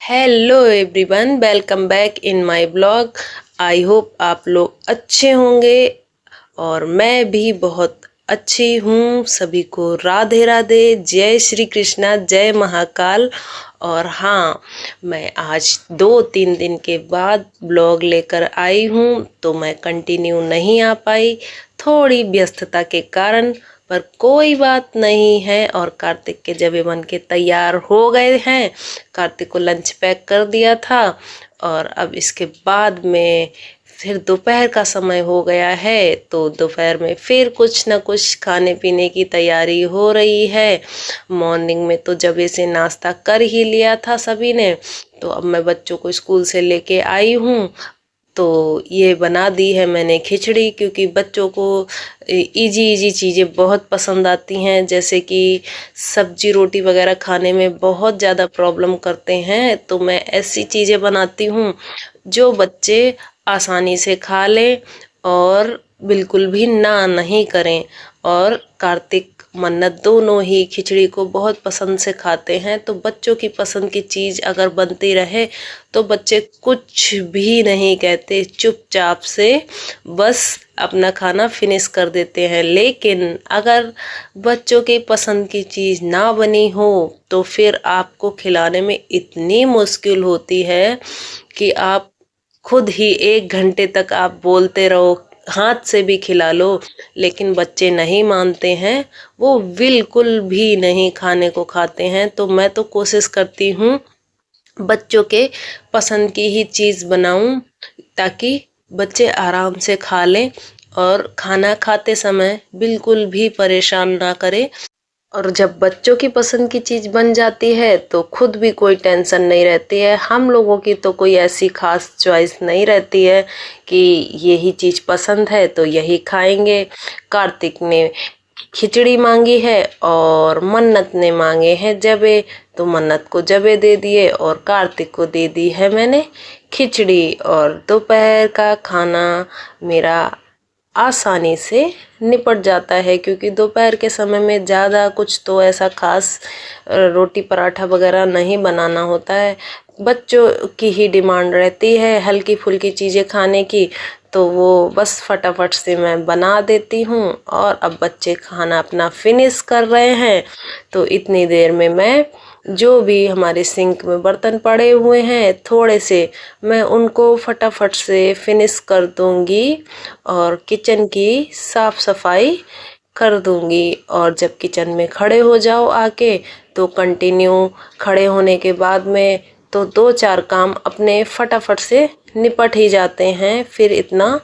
Hello everyone, welcome back in my blog. I hope आप लोग अच्छे होंगे और मैं भी बहुत अच्छी हूँ। सभी को राधे राधे, जय श्री कृष्णा, जय महाकाल। और हाँ, मैं आज 2-3 दिन के बाद ब्लॉग लेकर आई हूँ, तो मैं कंटिन्यू नहीं आ पाई, थोड़ी व्यस्तता के कारण। पर कोई बात नहीं है। और कार्तिक के जबे बन के तैयार हो गए हैं। कार्तिक को लंच पैक कर दिया था और अब इसके बाद में फिर दोपहर का समय हो गया है, तो दोपहर में फिर कुछ न कुछ खाने पीने की तैयारी हो रही है। मॉर्निंग में तो जब से नाश्ता कर ही लिया था सभी ने, तो अब मैं बच्चों को स्कूल से लेके आई हूँ, तो ये बना दी है मैंने खिचड़ी, क्योंकि बच्चों को इजी इजी चीज़ें बहुत पसंद आती हैं। जैसे कि सब्जी रोटी वगैरह खाने में बहुत ज़्यादा प्रॉब्लम करते हैं, तो मैं ऐसी चीज़ें बनाती हूँ जो बच्चे आसानी से खा लें और बिल्कुल भी ना नहीं करें। और कार्तिक मन्नत दोनों ही खिचड़ी को बहुत पसंद से खाते हैं, तो बच्चों की पसंद की चीज़ अगर बनती रहे तो बच्चे कुछ भी नहीं कहते, चुपचाप से बस अपना खाना फिनिश कर देते हैं। लेकिन अगर बच्चों की पसंद की चीज़ ना बनी हो तो फिर आपको खिलाने में इतनी मुश्किल होती है कि आप खुद ही 1 घंटे तक आप बोलते रहो, हाथ से भी खिला लो, लेकिन बच्चे नहीं मानते हैं। वो बिल्कुल भी नहीं खाने को खाते हैं। तो मैं तो कोशिश करती हूँ बच्चों के पसंद की ही चीज़ बनाऊं, ताकि बच्चे आराम से खा लें और खाना खाते समय बिल्कुल भी परेशान ना करें। और जब बच्चों की पसंद की चीज़ बन जाती है तो खुद भी कोई टेंशन नहीं रहती है। हम लोगों की तो कोई ऐसी खास चॉइस नहीं रहती है कि यही चीज़ पसंद है तो यही खाएंगे। कार्तिक ने खिचड़ी मांगी है और मन्नत ने मांगे हैं जबे, तो मन्नत को जबे दे दिए और कार्तिक को दे दी है मैंने खिचड़ी। और दोपहर का खाना मेरा आसानी से निपट जाता है, क्योंकि दोपहर के समय में ज़्यादा कुछ तो ऐसा खास रोटी पराठा वगैरह नहीं बनाना होता है। बच्चों की ही डिमांड रहती है हल्की फुल्की चीज़ें खाने की, तो वो बस फटाफट से मैं बना देती हूँ। और अब बच्चे खाना अपना फिनिश कर रहे हैं, तो इतनी देर में मैं जो भी हमारे सिंक में बर्तन पड़े हुए हैं थोड़े से, मैं उनको फटाफट से फिनिश कर दूंगी और किचन की साफ सफाई कर दूंगी। और जब किचन में खड़े हो जाओ आके, तो कंटिन्यू खड़े होने के बाद में तो 2-4 काम अपने फटाफट से निपट ही जाते हैं, फिर इतना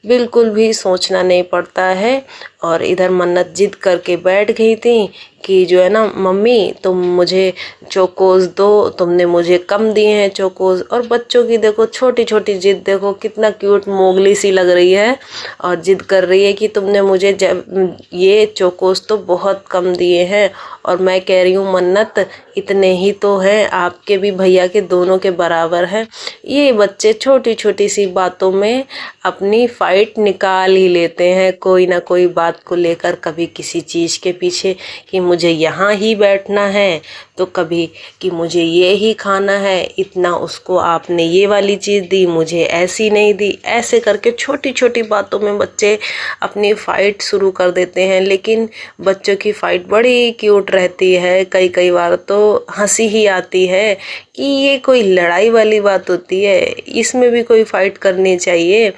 बिल्कुल भी सोचना नहीं पड़ता है। और इधर मन्नत जिद करके बैठ गई थी कि जो है ना मम्मी, तुम मुझे चोकोज दो, तुमने मुझे कम दिए हैं चोकोज। और बच्चों की देखो छोटी छोटी जिद, देखो कितना क्यूट मोगली सी लग रही है, और जिद कर रही है कि तुमने मुझे जब ये चोकोज तो बहुत कम दिए हैं। और मैं कह रही हूँ मन्नत, इतने ही तो हैं, आपके भी भैया के दोनों के बराबर हैं। ये बच्चे छोटी छोटी सी बातों में अपनी फाइट निकाल ही लेते हैं, कोई ना कोई बात को लेकर। कभी किसी चीज़ के पीछे कि मुझे यहाँ ही बैठना है, तो कभी कि मुझे ये ही खाना है, इतना उसको आपने ये वाली चीज़ दी, मुझे ऐसी नहीं दी। ऐसे करके छोटी छोटी बातों में बच्चे अपनी फ़ाइट शुरू कर देते हैं। लेकिन बच्चों की फ़ाइट बड़ी क्यूट रहती है, कई कई बार तो हंसी ही आती है कि ये कोई लड़ाई वाली बात होती है, इसमें भी कोई फ़ाइट करनी चाहिए।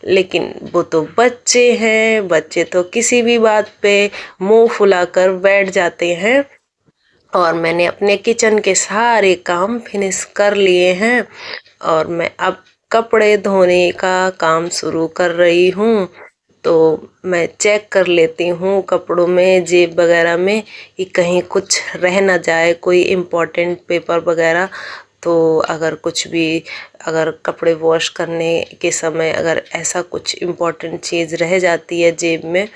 लेकिन वो तो बच्चे हैं, बच्चे तो किसी भी बात पे मुंह फुलाकर बैठ जाते हैं। और मैंने अपने किचन के सारे काम फिनिश कर लिए हैं, और मैं अब कपड़े धोने का काम शुरू कर रही हूँ। तो मैं चेक कर लेती हूँ कपड़ों में, जेब वगैरह में, कि कहीं कुछ रह ना जाए, कोई इम्पोर्टेंट पेपर वगैरह। तो अगर कुछ भी, अगर कपड़े वॉश करने के समय अगर ऐसा कुछ इम्पोर्टेंट चीज़ रह जाती है जेब में,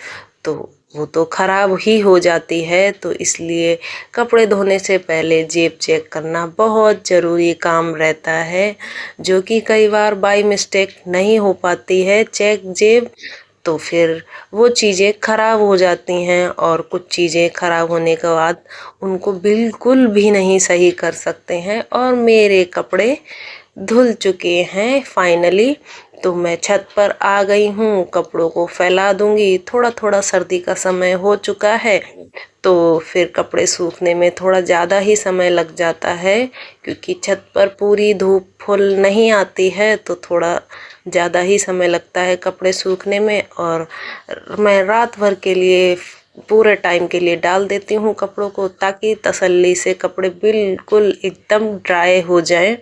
तो वो तो ख़राब ही हो जाती है। तो इसलिए कपड़े धोने से पहले जेब चेक करना बहुत ज़रूरी काम रहता है, जो कि कई बार बाय मिस्टेक नहीं हो पाती है चेक जेब। तो फिर वो चीज़ें ख़राब हो जाती हैं और कुछ चीज़ें ख़राब होने के बाद उनको बिल्कुल भी नहीं सही कर सकते हैं। और मेरे कपड़े धुल चुके हैं फाइनली, तो मैं छत पर आ गई हूँ, कपड़ों को फैला दूंगी। थोड़ा थोड़ा सर्दी का समय हो चुका है, तो फिर कपड़े सूखने में थोड़ा ज़्यादा ही समय लग जाता है, क्योंकि छत पर पूरी धूप फुल नहीं आती है, तो थोड़ा ज़्यादा ही समय लगता है कपड़े सूखने में। और मैं रात भर के लिए पूरे टाइम के लिए डाल देती हूँ कपड़ों को, ताकि तसल्ली से कपड़े बिल्कुल एकदम ड्राई हो जाएं।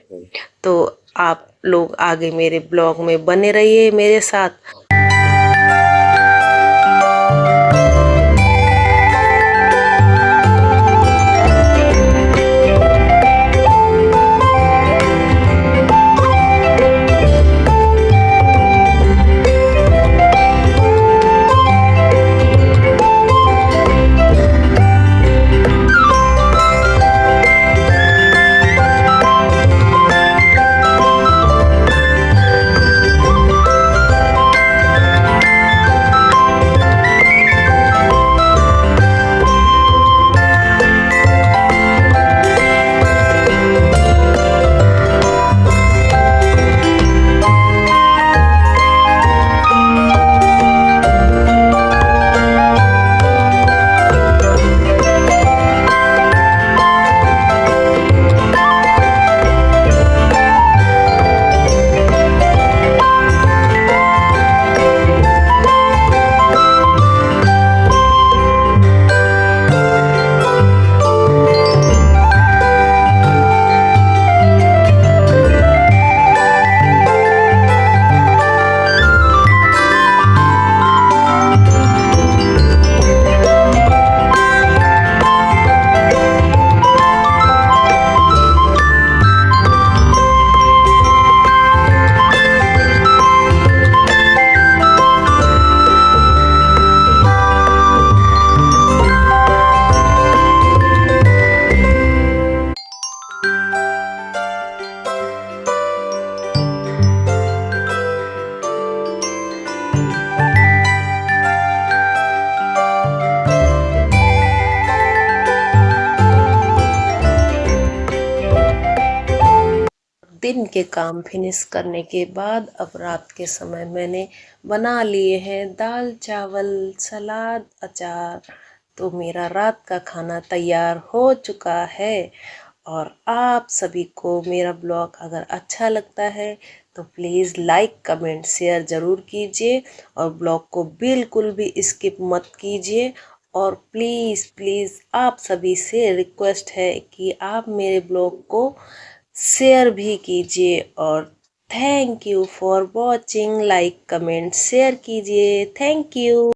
तो आप लोग आगे मेरे ब्लॉग में बने रहिए मेरे साथ। दिन के काम फिनिश करने के बाद अब रात के समय मैंने बना लिए हैं दाल चावल सलाद अचार। तो मेरा रात का खाना तैयार हो चुका है। और आप सभी को मेरा ब्लॉग अगर अच्छा लगता है तो प्लीज़ लाइक कमेंट शेयर ज़रूर कीजिए, और ब्लॉग को बिल्कुल भी स्किप मत कीजिए। और प्लीज़ प्लीज़ आप सभी से रिक्वेस्ट है कि आप मेरे ब्लॉग को शेयर भी कीजिए। और thank you for watching. Like comment share कीजिए। Thank you.